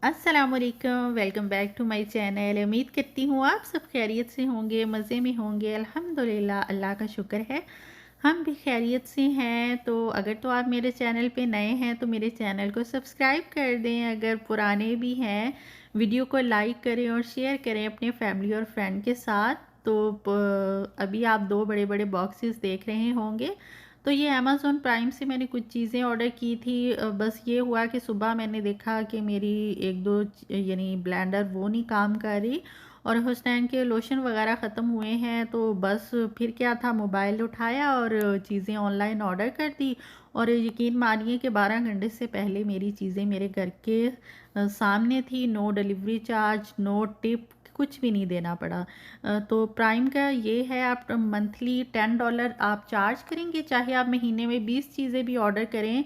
अस्सलाम वालेकुम, welcome back to my channel. उम्मीद करती हूँ आप सब खैरियत से होंगे, मज़े में होंगे। अल्हम्दुलिल्लाह, अल्लाह का शुक्र है हम भी खैरियत से हैं। तो अगर तो आप मेरे चैनल पे नए हैं तो मेरे चैनल को सब्सक्राइब कर दें। अगर पुराने भी हैं, वीडियो को लाइक करें और शेयर करें अपने फैमिली और फ्रेंड के साथ। तो अभी आप दो बड़े बड़े बॉक्सेस देख रहे होंगे। तो ये अमेज़ॉन प्राइम से मैंने कुछ चीज़ें ऑर्डर की थी। बस ये हुआ कि सुबह मैंने देखा कि मेरी एक दो यानी ब्लेंडर वो नहीं काम कर रही, और हुसैन के लोशन वगैरह ख़त्म हुए हैं। तो बस फिर क्या था, मोबाइल उठाया और चीज़ें ऑनलाइन ऑर्डर कर दी। और यकीन मानिए कि 12 घंटे से पहले मेरी चीज़ें मेरे घर के सामने थी। No delivery charge, no tip, कुछ भी नहीं देना पड़ा। तो प्राइम का ये है, आप मंथली $10 आप चार्ज करेंगे, चाहे आप महीने में 20 चीज़ें भी ऑर्डर करें,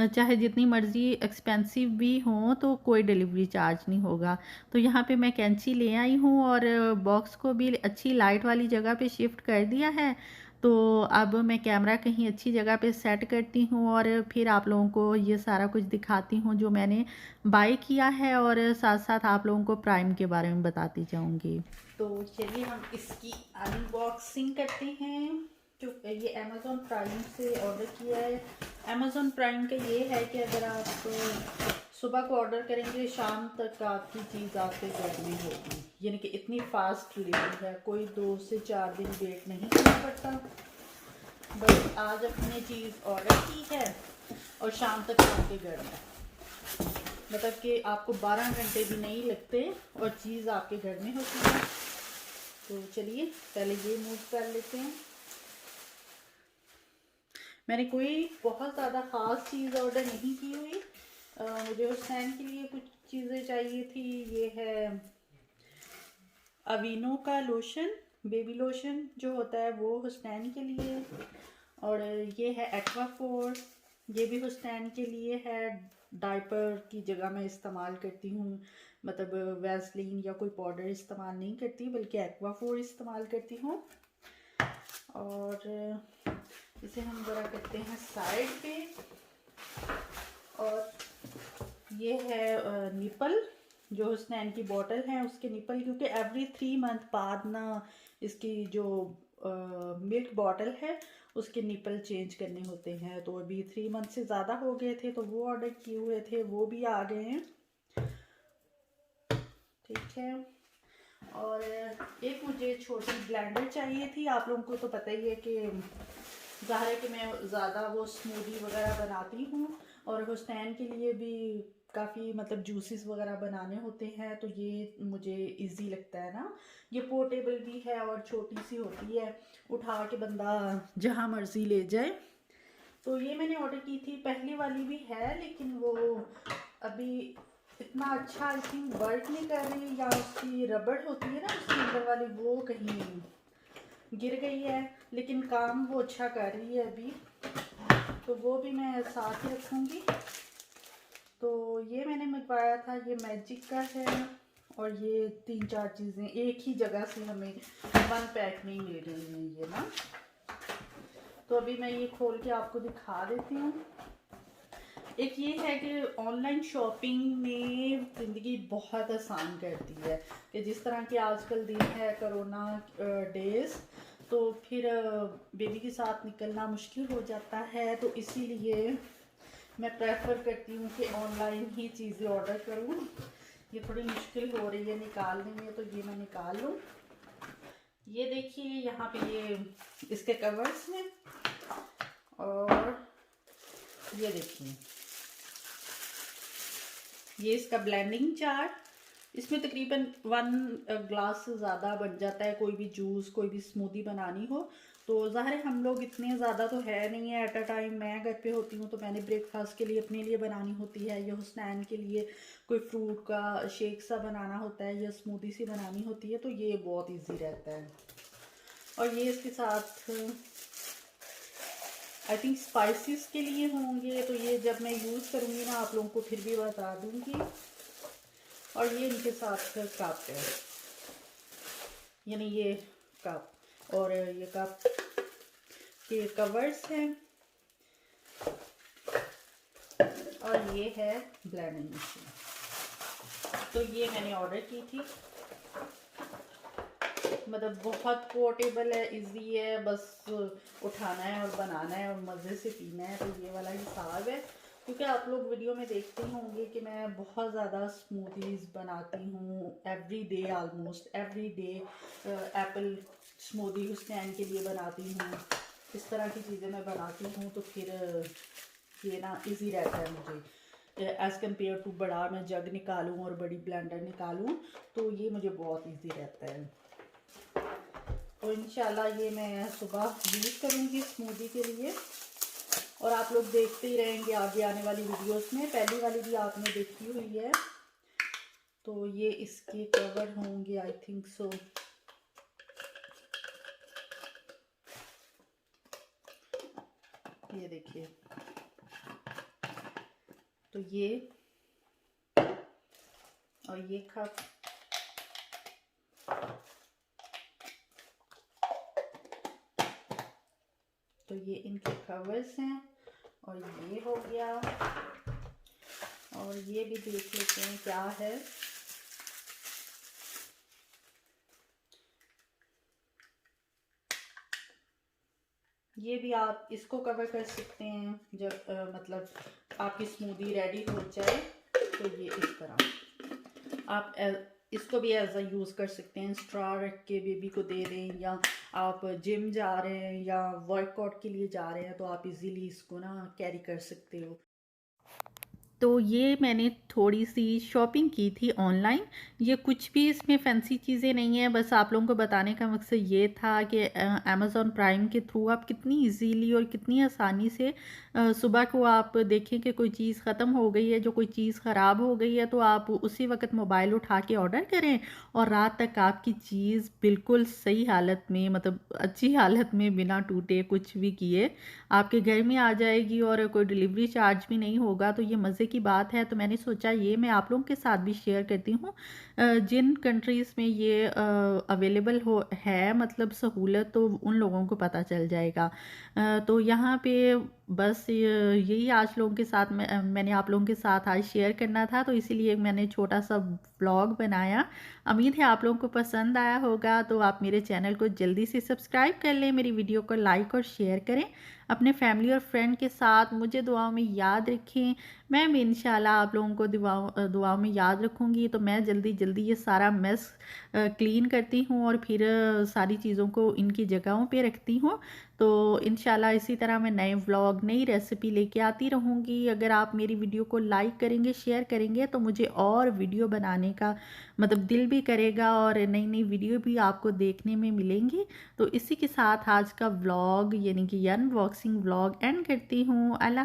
चाहे जितनी मर्ज़ी एक्सपेंसिव भी हों, तो कोई डिलीवरी चार्ज नहीं होगा। तो यहाँ पे मैं कैंची ले आई हूँ और बॉक्स को भी अच्छी लाइट वाली जगह पे शिफ्ट कर दिया है। तो अब मैं कैमरा कहीं अच्छी जगह पे सेट करती हूँ और फिर आप लोगों को ये सारा कुछ दिखाती हूँ जो मैंने बाय किया है, और साथ साथ आप लोगों को प्राइम के बारे में बताती जाऊँगी। तो चलिए हम इसकी अनबॉक्सिंग करते हैं। जो ये अमेज़ॉन प्राइम से ऑर्डर किया है। अमेज़ॉन प्राइम का ये है कि अगर आप सुबह को ऑर्डर करेंगे, शाम तक आपकी चीज़ आपके घर में होगी। यानी कि इतनी फास्ट डिलीवरी है, कोई 2 से 4 दिन वेट नहीं करना पड़ता। बस आज अपने चीज़ ऑर्डर की है और शाम तक आपके घर में, मतलब कि आपको 12 घंटे भी नहीं लगते और चीज़ आपके घर में होती है। तो चलिए पहले ये मूव कर लेते हैं। मैंने कोई बहुत ज़्यादा ख़ास चीज़ ऑर्डर नहीं की हुई। मुझे उस टाइम के लिए कुछ चीज़ें चाहिए थी। ये है अवीनो का लोशन, बेबी लोशन जो होता है वो हुसैन के लिए। और ये है एक्वाफोर, ये भी हुसैन के लिए है। डायपर की जगह मैं इस्तेमाल करती हूँ, मतलब वैसलीन या कोई पाउडर इस्तेमाल नहीं करती, बल्कि एक्वाफोर इस्तेमाल करती हूँ। और इसे हम ज़रा करते हैं साइड पे। और ये है निपल, जो हुसैन की बॉटल है उसके निपल, क्योंकि एवरी 3 मंथ बाद ना इसकी जो मिल्क बॉटल है उसके निपल चेंज करने होते हैं। तो अभी 3 मंथ से ज़्यादा हो गए थे, तो वो ऑर्डर किए हुए थे, वो भी आ गए हैं। ठीक है। और एक मुझे छोटी ब्लेंडर चाहिए थी। आप लोगों को तो पता ही है कि ज़ाहिर है कि मैं ज़्यादा वो स्मूदी वगैरह बनाती हूँ, और हुसैन के लिए भी काफ़ी मतलब जूसेस वगैरह बनाने होते हैं, तो ये मुझे इजी लगता है ना। ये पोर्टेबल भी है और छोटी सी होती है, उठा के बंदा जहाँ मर्जी ले जाए। तो ये मैंने ऑर्डर की थी। पहली वाली भी है, लेकिन वो अभी इतना अच्छा आई थिंक वर्क नहीं कर रही, या उसकी रबड़ होती है ना उसके अंदर वाली, वो कहीं गिर गई है। लेकिन काम वो अच्छा कर रही है अभी, तो वो भी मैं साथ ही रखूँगी। तो ये मैंने मंगवाया था, ये मैजिक का है। और ये 3-4 चीज़ें एक ही जगह से हमें 1 पैक में ही मिल गई हैं ये ना। तो अभी मैं ये खोल के आपको दिखा देती हूँ। एक ये है कि ऑनलाइन शॉपिंग ने ज़िंदगी बहुत आसान कर दी है, कि जिस तरह की आजकल दिन है कोरोना डेज, तो फिर बेबी के साथ निकलना मुश्किल हो जाता है। तो इसीलिए मैं प्रेफर करती हूँ कि ऑनलाइन ही चीज़ें ऑर्डर करूँ। ये थोड़ी मुश्किल हो रही है निकालने में, तो ये मैं निकाल लूँ। ये देखिए यहाँ पे ये इसके कवर्स हैं। और ये देखिए ये इसका ब्लेंडिंग जार। इसमें तकरीबन 1 ग्लास से ज़्यादा बन जाता है, कोई भी जूस, कोई भी स्मूदी बनानी हो। तो ज़ाहिर है हम लोग इतने ज़्यादा तो है नहीं है एट अ टाइम। मैं घर पे होती हूँ तो मैंने ब्रेकफास्ट के लिए अपने लिए बनानी होती है, या हुसैन के लिए कोई फ्रूट का शेक सा बनाना होता है, या स्मूदी सी बनानी होती है। तो ये बहुत ईजी रहता है। और ये इसके साथ आई थिंक स्पाइसेस के लिए होंगे, तो ये जब मैं यूज़ करूँगी ना आप लोगों को फिर भी बता दूँगी। और ये इनके साथ कप है, यानी ये कप और ये कप के कवर्स हैं। और ये है ब्लेंडिंग मशीन। तो ये मैंने ऑर्डर की थी, मतलब बहुत पोर्टेबल है, इजी है, बस उठाना है और बनाना है और मज़े से पीना है। तो ये वाला हिसाब है, क्योंकि आप लोग वीडियो में देखते ही होंगे कि मैं बहुत ज़्यादा स्मूदीज़ बनाती हूँ every day, almost every day Apple smoothie Hussain के लिए बनाती हूँ, इस तरह की चीज़ें मैं बनाती हूँ। तो फिर ये ना इजी रहता है मुझे एज़ कम्पेयर टू बड़ा मैं जग निकालूँ और बड़ी ब्लेंडर निकालूँ, तो ये मुझे बहुत इजी रहता है। तो इंशाल्लाह ये मैं सुबह यूज़ करूँगी स्मूदी के लिए, और आप लोग देखते ही रहेंगे आगे आने वाली वीडियोस में। पहली वाली भी आपने देखी हुई है। तो ये इसके कवर होंगे आई थिंक सो, ये देखिए। तो ये और ये कप, तो ये इनके कवर्स हैं। और ये हो गया, और ये भी देख लेते हैं क्या है। ये भी आप इसको कवर कर सकते हैं जब मतलब आपकी स्मूदी रेडी हो जाए। तो ये इस तरह आप इसको भी एज अ यूज़ कर सकते हैं, स्ट्रॉ रख के बेबी को दे दें, या आप जिम जा रहे हैं या वर्कआउट के लिए जा रहे हैं तो आप इजीली इसको ना कैरी कर सकते हो। तो ये मैंने थोड़ी सी शॉपिंग की थी ऑनलाइन। ये कुछ भी इसमें फैंसी चीज़ें नहीं है, बस आप लोगों को बताने का मकसद ये था कि अमेज़ॉन प्राइम के थ्रू आप कितनी इजीली और कितनी आसानी से सुबह को आप देखें कि कोई चीज़ ख़त्म हो गई है, जो कोई चीज़ ख़राब हो गई है, तो आप उसी वक्त मोबाइल उठा के ऑर्डर करें और रात तक आपकी चीज़ बिल्कुल सही हालत में, मतलब अच्छी हालत में, बिना टूटे कुछ भी किए आपके घर में आ जाएगी, और कोई डिलीवरी चार्ज भी नहीं होगा। तो ये मज़े की बात है। तो मैंने सोचा ये मैं आप लोगों के साथ भी शेयर करती हूँ। जिन कंट्रीज़ में ये अवेलेबल हो है, मतलब सहूलत, तो उन लोगों को पता चल जाएगा। तो यहाँ पे बस यही आज लोगों के साथ मैंने आप लोगों के साथ आज शेयर करना था, तो इसीलिए मैंने छोटा सा व्लॉग बनाया। उम्मीद है आप लोगों को पसंद आया होगा। तो आप मेरे चैनल को जल्दी से सब्सक्राइब कर लें, मेरी वीडियो को लाइक और शेयर करें अपने फैमिली और फ्रेंड के साथ। मुझे दुआओं में याद रखें, मैं भी इंशाल्लाह आप लोगों को दुआओं में याद रखूँगी। तो मैं जल्दी जल्दी ये सारा मेस क्लीन करती हूँ और फिर सारी चीज़ों को इनकी जगहों पे रखती हूँ। तो इंशाल्लाह इसी तरह मैं नए व्लॉग, नई रेसिपी लेके आती रहूँगी। अगर आप मेरी वीडियो को लाइक करेंगे, शेयर करेंगे, तो मुझे और वीडियो बनाने का मतलब दिल भी करेगा, और नई नई वीडियो भी आपको देखने में मिलेंगी। तो इसी के साथ आज का व्लॉग यानी कि अनबॉक्सिंग व्लॉग एंड करती हूँ। अल्लाह।